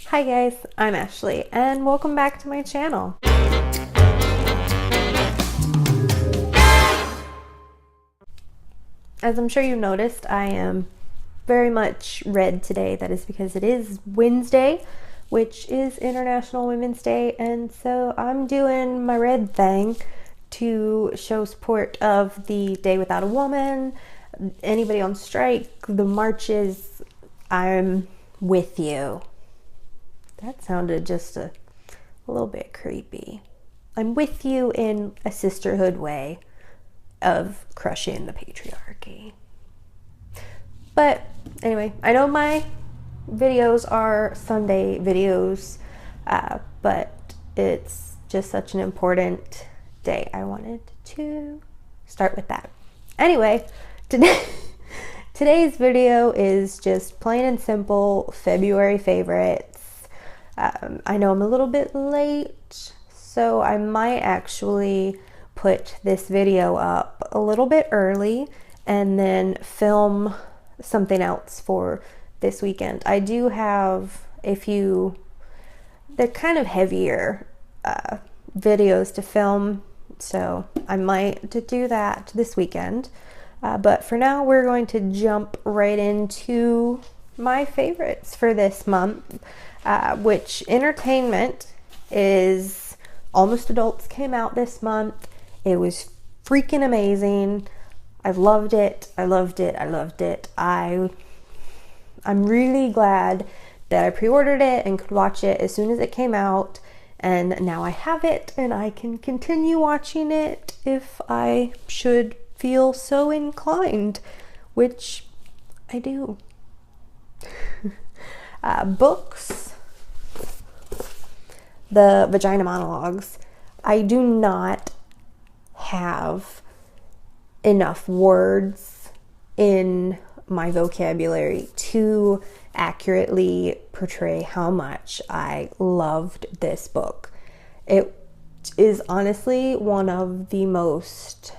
Hi guys, I'm Ashley and welcome back to my channel. As I'm sure you noticed, I am very much red today. That is because it is Wednesday, which is International Women's Day, and so I'm doing my red thing to show support of the Day Without a Woman, anybody on strike, the marches. I'm with you. That sounded just a little bit creepy. I'm with you in a sisterhood way of crushing the patriarchy. But anyway, I know my videos are Sunday videos, but it's just such an important day. I wanted to start with that. Anyway, today's video is just plain and simple February favorites. I know I'm a little bit late, so I might actually put this video up a little bit early and then film something else for this weekend. I do have a few, they're kind of heavier videos to film, so I might do that this weekend. But for now, we're going to jump right into my favorites for this month, which entertainment is Almost Adults came out this month. It was freaking amazing. I loved it. I loved it. I loved it. I'm really glad that I pre-ordered it and could watch it as soon as it came out, and now I have it and I can continue watching it if I should feel so inclined, which I do. Books. The Vagina Monologues. I do not have enough words in my vocabulary to accurately portray how much I loved this book. It is honestly one of the most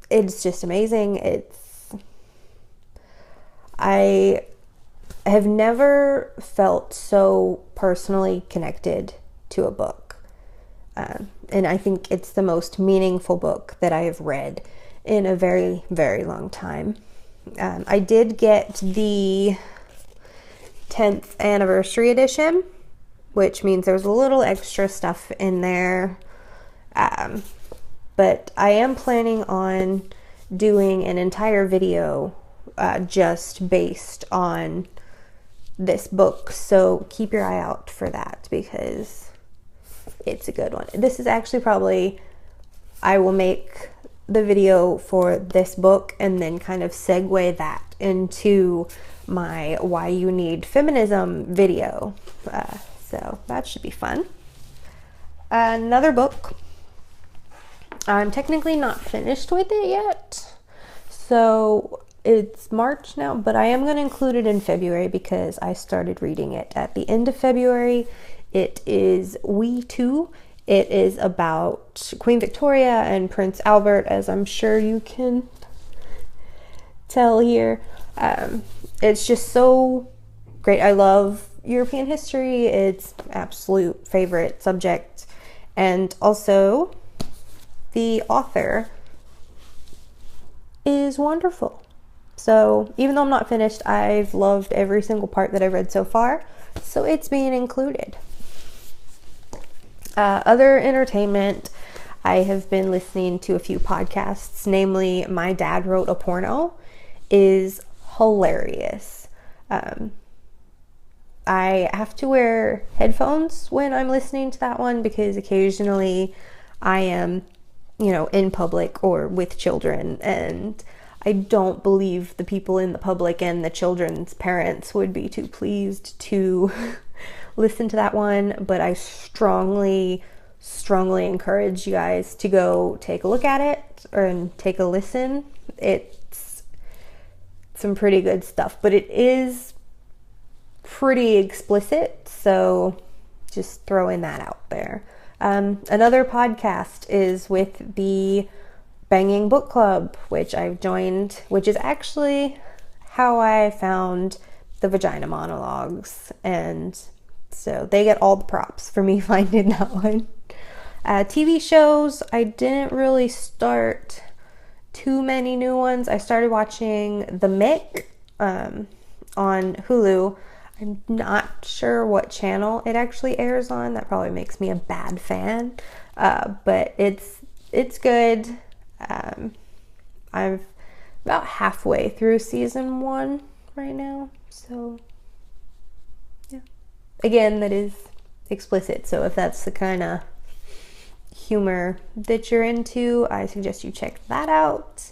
it's just amazing. I have never felt so personally connected to a book. And I think it's the most meaningful book that I have read in a very, very long time. I did get the 10th anniversary edition, which means there's a little extra stuff in there. But I am planning on doing an entire video just based on this book, so keep your eye out for that because it's a good one. This is actually probably, I will make the video for this book and then kind of segue that into my Why You Need Feminism video. So that should be fun. Another book. I'm technically not finished with it yet, so it's March now, but I am going to include it in February because I started reading it at the end of February. It is We Too. It is about Queen Victoria and Prince Albert, as I'm sure you can tell here. It's just so great. I love European history. It's absolute favorite subject. And also, the author is wonderful. So even though I'm not finished, I've loved every single part that I've read so far, so it's being included. Other entertainment, I have been listening to a few podcasts, namely My Dad Wrote a Porno is hilarious. I have to wear headphones when I'm listening to that one because occasionally I am, in public or with children, and I don't believe the people in the public and the children's parents would be too pleased to listen to that one, but I strongly encourage you guys to go take a look at it and take a listen. It's some pretty good stuff, but it is pretty explicit, so just throwing that out there. Another podcast is with the Banging Book Club, which I've joined, which is actually how I found the vagina monologues, and so they get all the props for me finding that one. TV shows, I didn't really start too many new ones. I started watching The Mick on Hulu. I'm not sure what channel it actually airs on. That probably makes me a bad fan, but it's good. I'm about halfway through season 1 right now, so yeah. Again, that is explicit, so if that's the kind of humor that you're into, I suggest you check that out.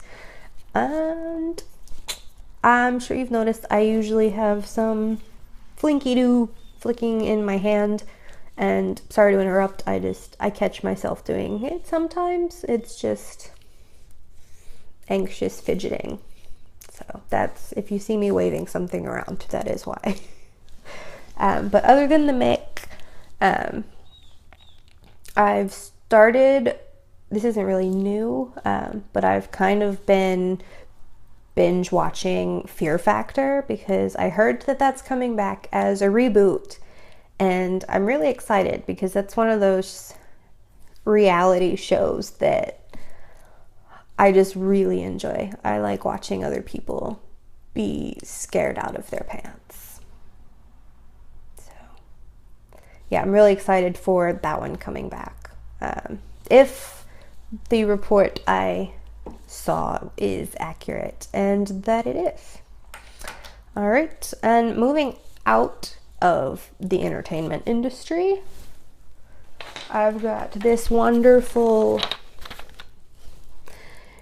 And I'm sure you've noticed I usually have some flinky-doo flicking in my hand, and sorry to interrupt, I catch myself doing it sometimes. It's just anxious fidgeting. So that's, if you see me waving something around, that is why. But other than The Mick, I've started, this isn't really new, but I've kind of been binge watching Fear Factor because I heard that that's coming back as a reboot, and I'm really excited because that's one of those reality shows that I just really enjoy. I like watching other people be scared out of their pants. So yeah, I'm really excited for that one coming back. If the report I saw is accurate, and that it is. All right, and moving out of the entertainment industry, I've got this wonderful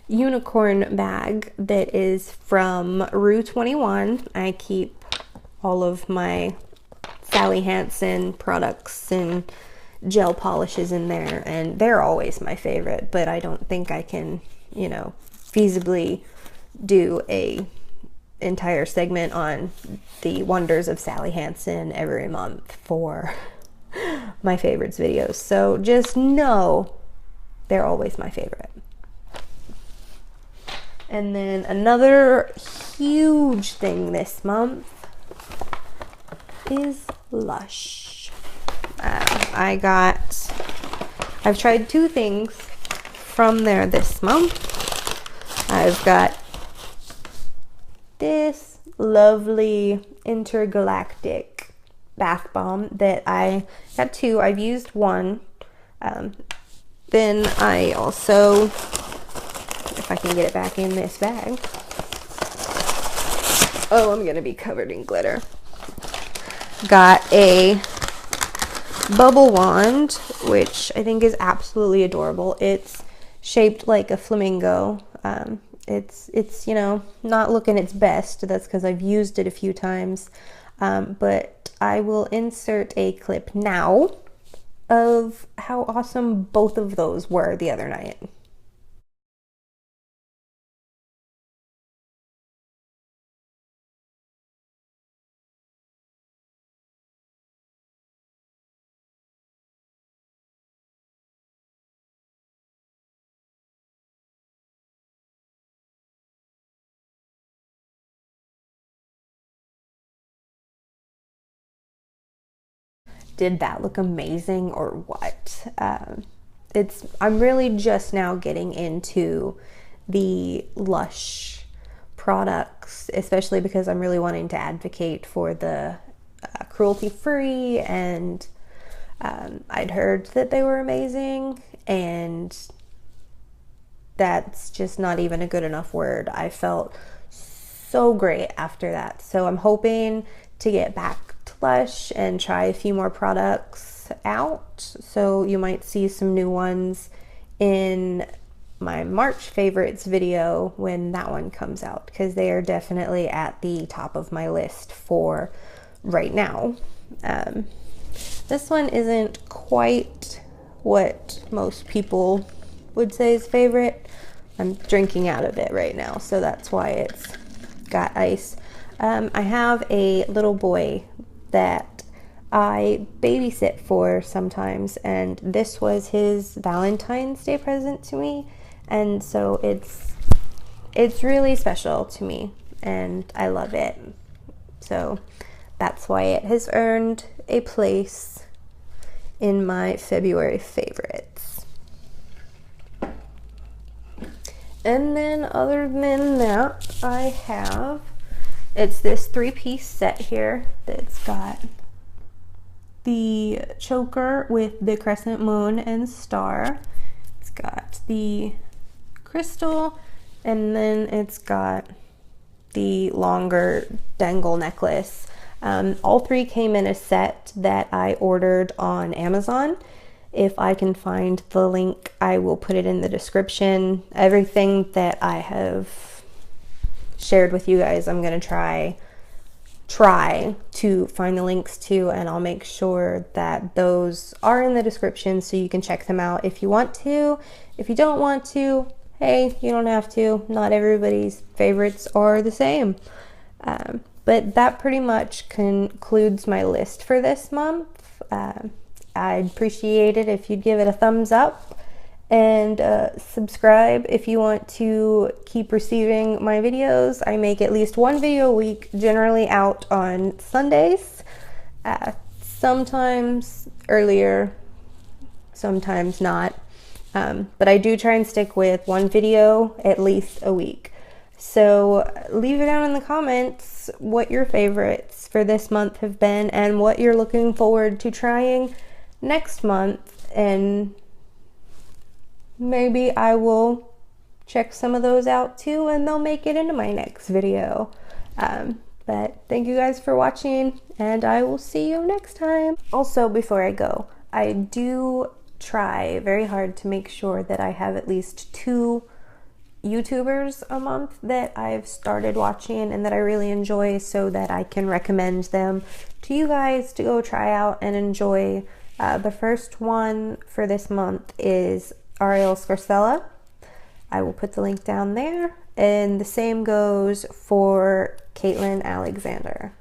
unicorn bag that is from Rue 21. I keep all of my Sally Hansen products and gel polishes in there, and they're always my favorite, but I don't think I can, you know, feasibly do a entire segment on the wonders of Sally Hansen every month for my favorites videos. So just know they're always my favorite. And then another huge thing this month is Lush. I've tried 2 things from there this month. I've got this lovely intergalactic bath bomb that I got 2. I've used 1. Then I also, if I can get it back in this bag. Oh, I'm gonna be covered in glitter. Got a bubble wand, which I think is absolutely adorable. It's shaped like a flamingo. It's you know, not looking its best. That's because I've used it a few times. But I will insert a clip now of how awesome both of those were the other night. Did that look amazing or what? I'm really just now getting into the Lush products, especially because I'm really wanting to advocate for the cruelty-free, and I'd heard that they were amazing, and that's just not even a good enough word. I felt so great after that. So I'm hoping to get back to Lush and try a few more products out. So you might see some new ones in my March favorites video when that one comes out, because they are definitely at the top of my list for right now. This one isn't quite what most people would say is favorite. I'm drinking out of it right now, so that's why it's got ice. I have a little boy that I babysit for sometimes, and this was his Valentine's Day present to me, and so it's really special to me. and I love it. So that's why it has earned a place in my February favorites. And then other than that, I have, it's this 3-piece set here that's got the choker with the crescent moon and star. It's got the crystal, and then it's got the longer dangle necklace. All 3 came in a set that I ordered on Amazon. If I can find the link, I will put it in the description. Everything that I have shared with you guys, I'm gonna try to find the links to, and I'll make sure that those are in the description so you can check them out if you want to. If you don't want to, hey, you don't have to. Not everybody's favorites are the same. But that pretty much concludes my list for this month. I'd appreciate it if you'd give it a thumbs up and subscribe if you want to keep receiving my videos. I make at least 1 video a week, generally out on Sundays. Sometimes earlier, sometimes not. But I do try and stick with 1 video at least a week. So leave it down in the comments what your favorites for this month have been and what you're looking forward to trying next month, and maybe I will check some of those out too and they'll make it into my next video. But thank you guys for watching, and I will see you next time. Also, before I go, I do try very hard to make sure that I have at least 2 YouTubers a month that I've started watching and that I really enjoy, so that I can recommend them to you guys to go try out and enjoy. The first one for this month is Ariel Scarcella. I will put the link down there, and the same goes for Caitlin Alexander.